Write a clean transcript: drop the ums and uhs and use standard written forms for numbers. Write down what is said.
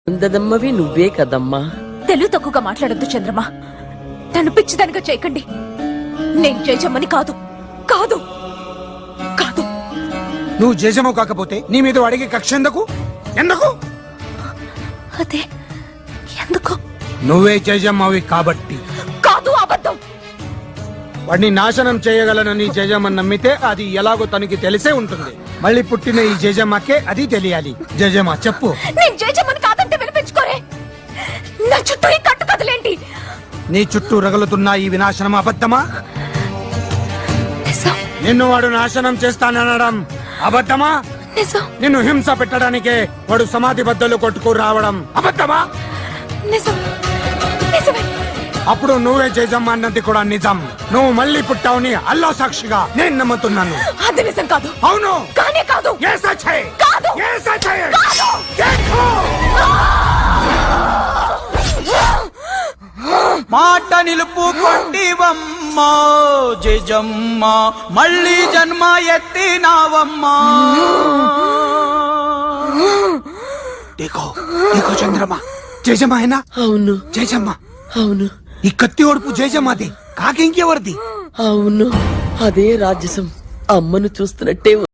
అందదమ్మవి నువ్వే కదమ్మా. తెలుగు తక్కువగా మాట్లాడొద్దు చంద్రమా. నన్ను పిచ్చిదానిగా చేయకండి. నేను జయజమ్మని కాదు కాదు కాదు. నువ్వు జేజమ్మ కాకపోతే నీ మీద అడిగే కక్ష ఎందుకు? ఎందుకు? అదే ఎందుకు? నువ్వే జేజమ్మవి కాబట్టి. కాదు, అబద్ధం. వాడిని నాశనం చేయగలనని జేజమ్మని నమ్మితే అది ఎలాగో తనకి తెలిసే ఉంటుంది. మళ్ళీ పుట్టిన ఈ జేజమ్మకే అది తెలియాలి. జేజమ్మ చెప్పు. నేను జయజమ్మని కాదంటే వినిపించుకోరే. నా చుట్టూ ఈ కట్టు కదలేంటి? నీ చుట్టూ రగులుతున్న ఈ వినాశనం అబద్ధమా? నిజం. నిన్ను వాడు నాశనం చేస్తాననడం అబద్ధమా? నిజం. నిన్ను హింస పెట్టడానికే వాడు సమాధి బద్దలు కొట్టుకు రావడం అబద్ధమా? నిజం. నిజమే. అప్పుడు నువ్వే జేజమ్మ అన్నది కూడా నిజం. నువ్వు మళ్ళీ పుట్టావుని అల్లా సాక్షిగా నేను నమ్ముతున్నాను. అది నిజం కాదు. అవును. కానే కాదు. ఏ సచ్ హై? కాదు. ఏ సచ్ హై? కాదు. देखो మాట నిలుపుకొంటివమ్మ జేజమ్మ, మళ్ళీ జన్మ ఎత్తినావమ్మా. देखो देखो చంద్రమా, జేజమ్మ అయినా? అవును. జేజమ్మ. అవును. ఈ కత్తి ఓడుపు జేజమ్మది, కాకింకెవరిది? అవును, అదే రాజసం. అమ్మను చూస్తున్నట్టే